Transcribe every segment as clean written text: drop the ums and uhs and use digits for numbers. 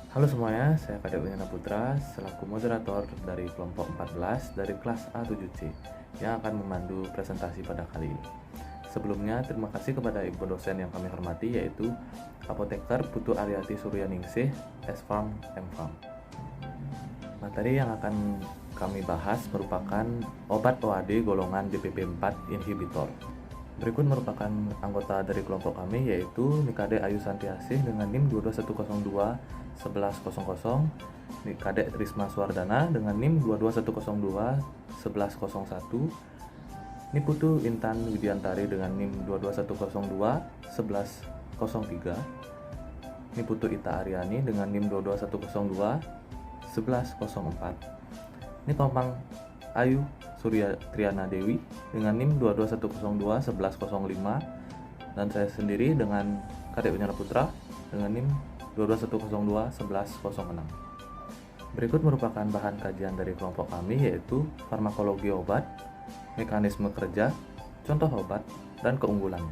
Halo semuanya, saya Kadek Unyana Putra selaku moderator dari kelompok 14 dari kelas A7C yang akan memandu presentasi pada kali ini. Sebelumnya, terima kasih kepada ibu dosen yang kami hormati, yaitu Apoteker Putu Aryati Suryaningsih, S.Farm, M.Farm. Materi yang akan kami bahas merupakan obat OAD golongan DPP4 inhibitor. Berikut merupakan anggota dari kelompok kami, yaitu Nikade Ayu Santiasih dengan NIM 22102 1100, Nikade Risma Suardana dengan NIM 22102 1101, Niputu Intan Widiantari dengan NIM 22102 1103, Niputu Ita Aryani dengan NIM 22102 1104, Nipamang Ayu Surya Triana Dewi dengan NIM 22102 1105, dan saya sendiri dengan Kadek Unyana Putra dengan NIM 22102 1106. Berikut merupakan bahan kajian dari kelompok kami, yaitu farmakologi obat, mekanisme kerja, contoh obat, dan keunggulannya.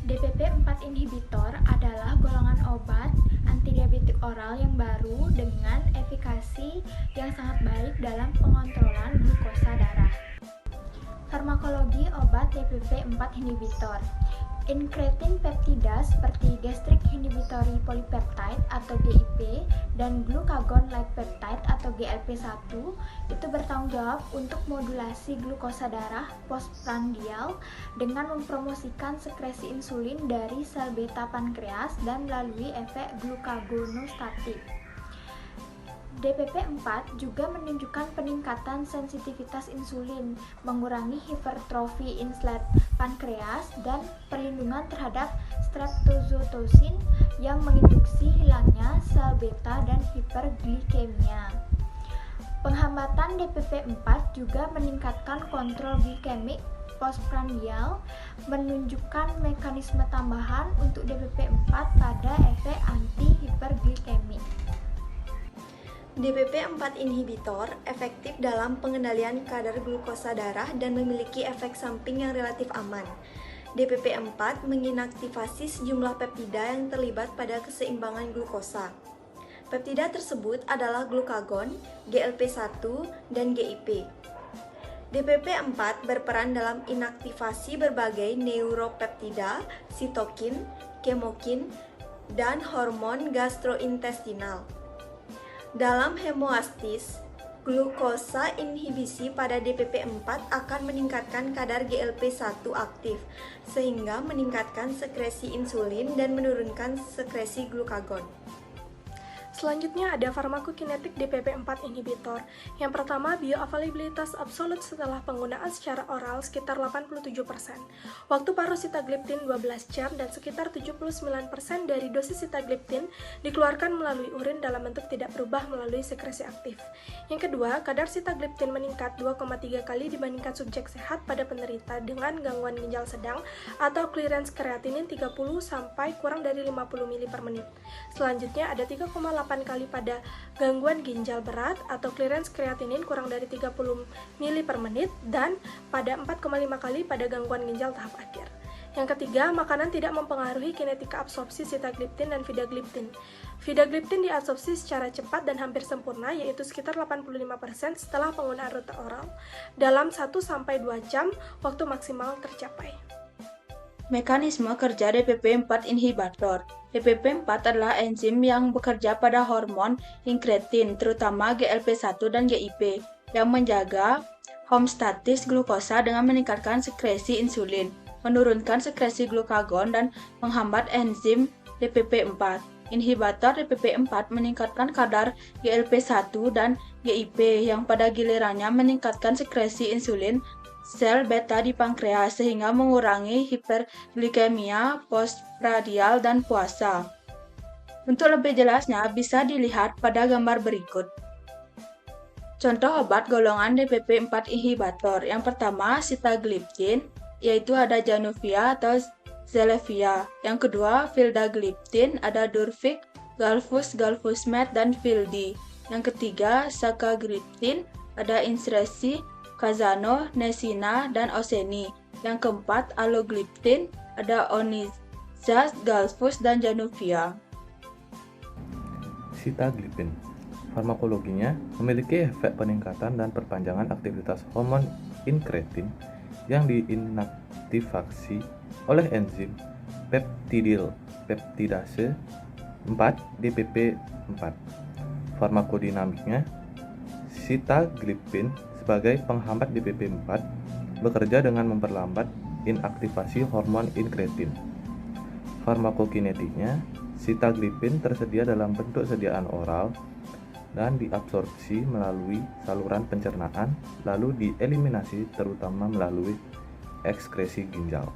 DPP4 inhibitor adalah golongan obat antidiabetik oral yang baru dengan efikasi yang sangat baik dalam pengontrolan glukosa darah. Farmakologi obat DPP4 inhibitor. Incretin peptida seperti gastric inhibitory polypeptide atau GIP dan glucagon-like peptide atau GLP-1 itu bertanggung jawab untuk modulasi glukosa darah postprandial dengan mempromosikan sekresi insulin dari sel beta pankreas dan melalui efek glukagonostatik. DPP4 juga menunjukkan peningkatan sensitivitas insulin, mengurangi hipertrofi inslet pankreas, dan perlindungan terhadap streptozotoksin yang menginduksi hilangnya sel beta dan hiperglikemia. Penghambatan DPP4 juga meningkatkan kontrol glikemik postprandial, menunjukkan mekanisme tambahan untuk DPP4 pada efek anti-hiperglikemik. DPP4 inhibitor efektif dalam pengendalian kadar glukosa darah dan memiliki efek samping yang relatif aman. DPP4 menginaktivasi sejumlah peptida yang terlibat pada keseimbangan glukosa. Peptida tersebut adalah glukagon, GLP-1, dan GIP. DPP4 berperan dalam inaktivasi berbagai neuropeptida, sitokin, kemokin, dan hormon gastrointestinal. Dalam hemoastis, glukosa inhibisi pada DPP4 akan meningkatkan kadar GLP-1 aktif, sehingga meningkatkan sekresi insulin dan menurunkan sekresi glukagon. Selanjutnya ada farmakokinetik DPP4 inhibitor. Yang pertama, bioavailabilitas absolut setelah penggunaan secara oral sekitar 87%. Waktu paruh sitagliptin 12 jam dan sekitar 79% dari dosis sitagliptin dikeluarkan melalui urin dalam bentuk tidak berubah melalui sekresi aktif. Yang kedua, kadar sitagliptin meningkat 2,3 kali dibandingkan subjek sehat pada penderita dengan gangguan ginjal sedang atau clearance kreatinin 30 sampai kurang dari 50 ml per menit. Selanjutnya ada 3,8 kali pada gangguan ginjal berat atau clearance kreatinin kurang dari 30 ml per menit, dan pada 4,5 kali pada gangguan ginjal tahap akhir. Yang ketiga, makanan tidak mempengaruhi kinetika absorpsi sitagliptin dan vidagliptin. Vidagliptin diabsorpsi secara cepat dan hampir sempurna, yaitu sekitar 85% setelah penggunaan rute oral. Dalam 1-2 jam, waktu maksimal tercapai. Mekanisme kerja DPP4 inhibitor. DPP4 adalah enzim yang bekerja pada hormon incretin, terutama GLP-1 dan GIP, yang menjaga homeostatis glukosa dengan meningkatkan sekresi insulin, menurunkan sekresi glukagon, dan menghambat enzim DPP4. Inhibitor DPP4 meningkatkan kadar GLP-1 dan GIP yang pada gilirannya meningkatkan sekresi insulin sel beta di pankreas sehingga mengurangi hiperglikemia postprandial dan puasa. Untuk lebih jelasnya bisa dilihat pada gambar berikut. Contoh obat golongan DPP4 inhibitor. Yang pertama sitagliptin, yaitu ada Januvia atau Zelevia. Yang kedua vildagliptin, ada Durvic, Galvus-Met, dan Vildi. Yang ketiga sacagliptin, ada Insresi, Kazano, Nesina, dan Oseni. Yang keempat, alogliptin, ada Oniza, Galvus, dan Januvia. sitagliptin. Farmakologinya memiliki efek peningkatan dan perpanjangan aktivitas hormon inkretin yang diinaktivasi oleh enzim peptidil peptidase 4 DPP4. Farmakodinamiknya, sitagliptin sebagai penghambat DPP4 bekerja dengan memperlambat inaktivasi hormon inkretin. Farmakokinetiknya, sitagliptin tersedia dalam bentuk sediaan oral dan diabsorpsi melalui saluran pencernaan, lalu dieliminasi terutama melalui ekskresi ginjal.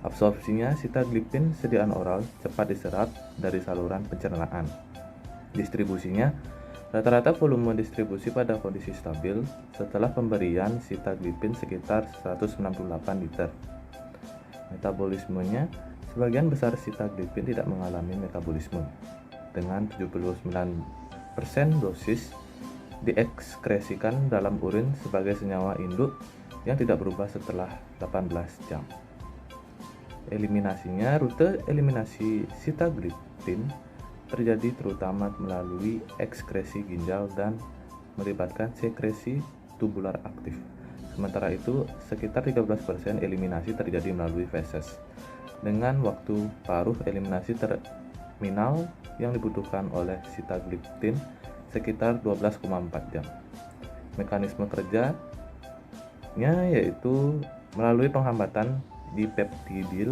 Absorpsinya, sitagliptin sediaan oral cepat diserap dari saluran pencernaan. Distribusinya, rata-rata volume distribusi pada kondisi stabil setelah pemberian sitagliptin sekitar 168 liter. Metabolismenya, sebagian besar sitagliptin tidak mengalami metabolisme, dengan 79% dosis diekskresikan dalam urin sebagai senyawa induk yang tidak berubah setelah 18 jam. Eliminasinya, rute eliminasi sitagliptin terjadi terutama melalui ekskresi ginjal dan melibatkan sekresi tubular aktif. Sementara itu, sekitar 13% eliminasi terjadi melalui feses, dengan waktu paruh eliminasi terminal yang dibutuhkan oleh sitagliptin sekitar 12,4 jam. Mekanisme kerjanya yaitu melalui penghambatan di peptidil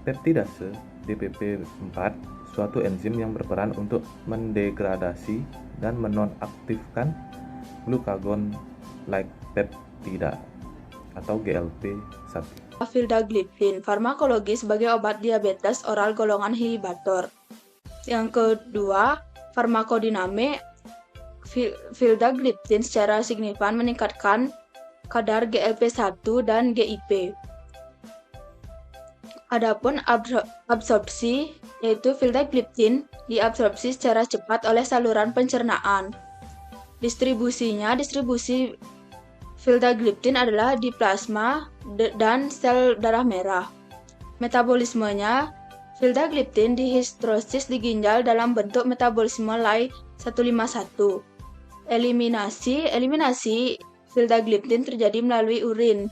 peptidase DPP4, suatu enzim yang berperan untuk mendegradasi dan menonaktifkan glukagon-like peptida atau GLP-1. Vildagliptin, farmakologi sebagai obat diabetes oral golongan inhibitor. Yang kedua, farmakodinamik. Vildagliptin secara signifikan meningkatkan kadar GLP-1 dan GIP. Adapun absorpsi, yaitu vildagliptin diabsorpsi secara cepat oleh saluran pencernaan. Distribusi vildagliptin adalah di plasma dan sel darah merah. Metabolismenya, vildagliptin dihidrosis di ginjal dalam bentuk metabolisme Li151. Eliminasi vildagliptin terjadi melalui urin.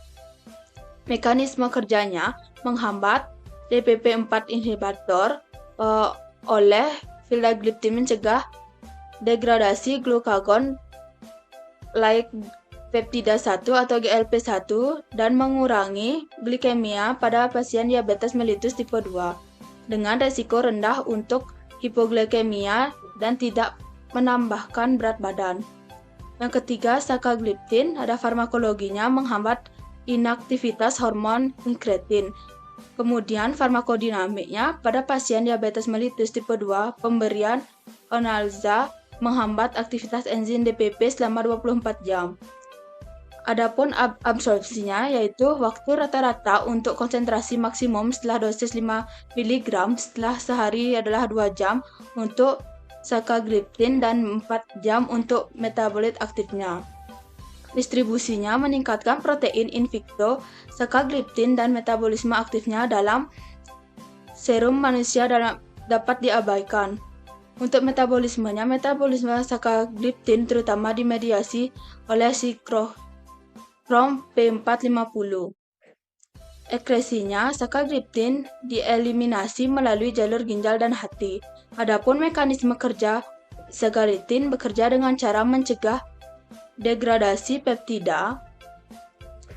Mekanisme kerjanya menghambat DPP4 inhibitor oleh vildagliptin mencegah degradasi glukagon like peptida 1 atau GLP-1 dan mengurangi glikemia pada pasien diabetes mellitus tipe 2 dengan resiko rendah untuk hipoglikemia dan tidak menambahkan berat badan. Yang ketiga, sitagliptin, ada farmakologinya menghambat inaktivitas hormon inkretin. Kemudian farmakodinamiknya pada pasien diabetes mellitus tipe 2, pemberian onalza menghambat aktivitas enzim DPP selama 24 jam. Adapun absorpsinya, yaitu waktu rata-rata untuk konsentrasi maksimum setelah dosis 5 mg setelah sehari adalah 2 jam untuk sitagliptin dan 4 jam untuk metabolit aktifnya. Distribusinya meningkatkan protein in vitro, sitagliptin dan metabolisme aktifnya dalam serum manusia dapat diabaikan. Untuk metabolisme sitagliptin terutama dimediasi oleh siklohrom P450. Ekskresinya, sitagliptin dieliminasi melalui jalur ginjal dan hati. Adapun mekanisme kerja, sitagliptin bekerja dengan cara mencegah degradasi peptida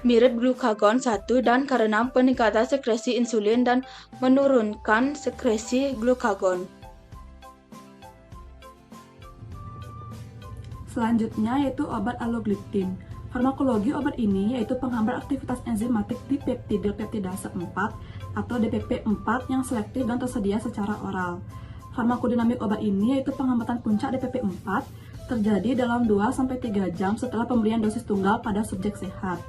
mirip glukagon 1 dan karena peningkatan sekresi insulin dan menurunkan sekresi glukagon. Selanjutnya yaitu obat alogliptin. Farmakologi obat ini yaitu penghambat aktivitas enzimatik di peptidil peptidase 4 atau DPP4 yang selektif dan tersedia secara oral. Farmakodinamik obat ini yaitu penghambatan puncak DPP4 terjadi dalam 2-3 jam setelah pemberian dosis tunggal pada subjek sehat.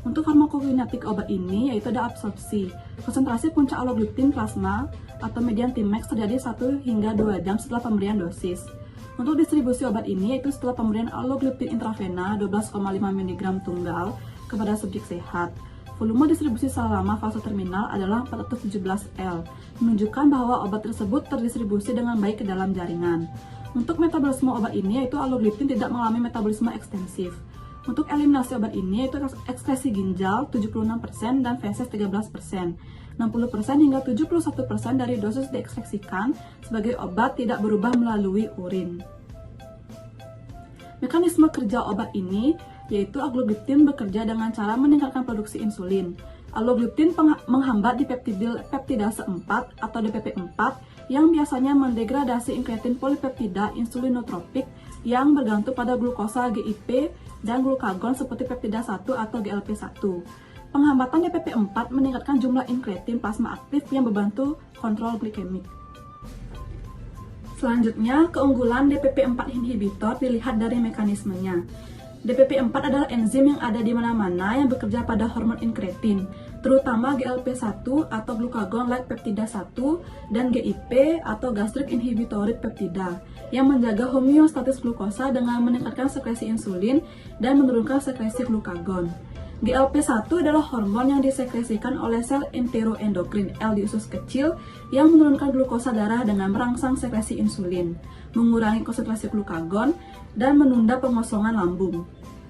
Untuk farmakokinetik obat ini yaitu ada absorpsi. Konsentrasi puncak alogliptin plasma atau median Tmax terjadi 1 hingga 2 jam setelah pemberian dosis. Untuk distribusi obat ini yaitu setelah pemberian alogliptin intravena 12,5 mg tunggal kepada subjek sehat. volume distribusi selama fase terminal adalah 417 L, menunjukkan bahwa obat tersebut terdistribusi dengan baik ke dalam jaringan. Untuk metabolisme obat ini yaitu alogliptin tidak mengalami metabolisme ekstensif. Untuk eliminasi obat ini yaitu ekskresi ginjal 76% dan feses 13%. 60% hingga 71% dari dosis diekstraksikan sebagai obat tidak berubah melalui urin. Mekanisme kerja obat ini yaitu alogliptin bekerja dengan cara meningkatkan produksi insulin. Alogliptin menghambat di peptidase 4 atau DPP4 yang biasanya mendegradasi inkretin polipeptida insulinotropik yang bergantung pada glukosa GIP dan glukagon seperti peptida 1 atau GLP1. Penghambatan DPP4 meningkatkan jumlah inkretin plasma aktif yang membantu kontrol glikemik. Selanjutnya, keunggulan DPP4 inhibitor dilihat dari mekanismenya. DPP4 adalah enzim yang ada di mana-mana yang bekerja pada hormon inkretin, terutama GLP1 atau glucagon-like peptida 1 dan GIP atau gastric inhibitory peptida yang menjaga homeostatis glukosa dengan meningkatkan sekresi insulin dan menurunkan sekresi glukagon. GLP1 adalah hormon yang disekresikan oleh sel enteroendokrin L di usus kecil yang menurunkan glukosa darah dengan merangsang sekresi insulin, mengurangi konsentrasi glukagon, dan menunda pengosongan lambung.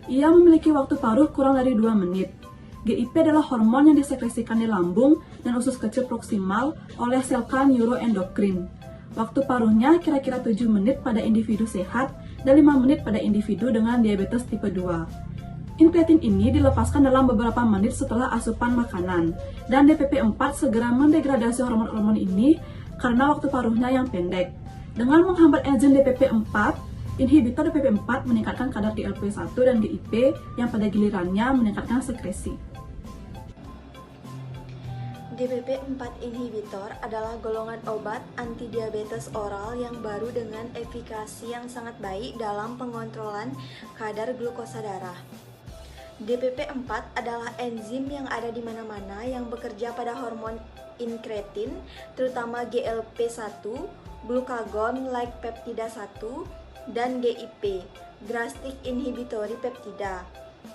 Ia memiliki waktu paruh kurang dari 2 menit. GIP adalah hormon yang disekresikan di lambung dan usus kecil proksimal oleh sel neuroendokrin. Waktu paruhnya kira-kira 7 menit pada individu sehat dan 5 menit pada individu dengan diabetes tipe 2. Inkretin ini dilepaskan dalam beberapa menit setelah asupan makanan, dan DPP4 segera mendegradasi hormon-hormon ini karena waktu paruhnya yang pendek. Dengan menghambat enzim DPP4, inhibitor DPP4 meningkatkan kadar GLP1 dan GIP yang pada gilirannya meningkatkan sekresi. DPP4 inhibitor adalah golongan obat antidiabetes oral yang baru dengan efikasi yang sangat baik dalam pengontrolan kadar glukosa darah. DPP4 adalah enzim yang ada di mana-mana yang bekerja pada hormon inkretin, terutama GLP1, glucagon-like peptida 1, dan GIP, gastric inhibitory peptida,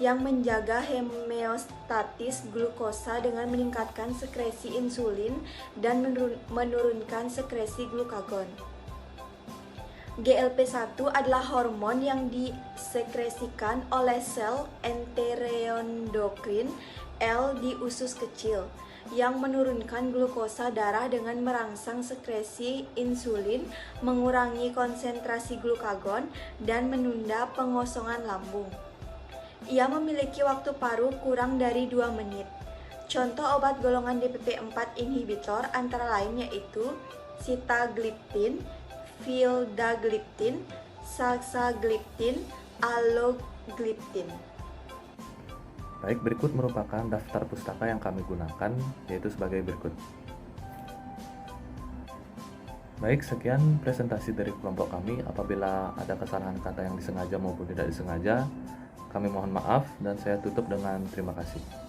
yang menjaga homeostatis glukosa dengan meningkatkan sekresi insulin dan menurunkan sekresi glukagon. GLP1 adalah hormon yang disekresikan oleh sel enteroendokrin L di usus kecil, yang menurunkan glukosa darah dengan merangsang sekresi insulin, mengurangi konsentrasi glukagon, dan menunda pengosongan lambung. Ia memiliki waktu paruh kurang dari 2 menit. Contoh obat golongan DPP4 inhibitor antara lain yaitu sitagliptin, vildagliptin, saxagliptin, alogliptin. Baik, berikut merupakan daftar pustaka yang kami gunakan, yaitu sebagai berikut. Baik, sekian presentasi dari kelompok kami. Apabila ada kesalahan kata yang disengaja maupun tidak disengaja, kami mohon maaf dan saya tutup dengan terima kasih.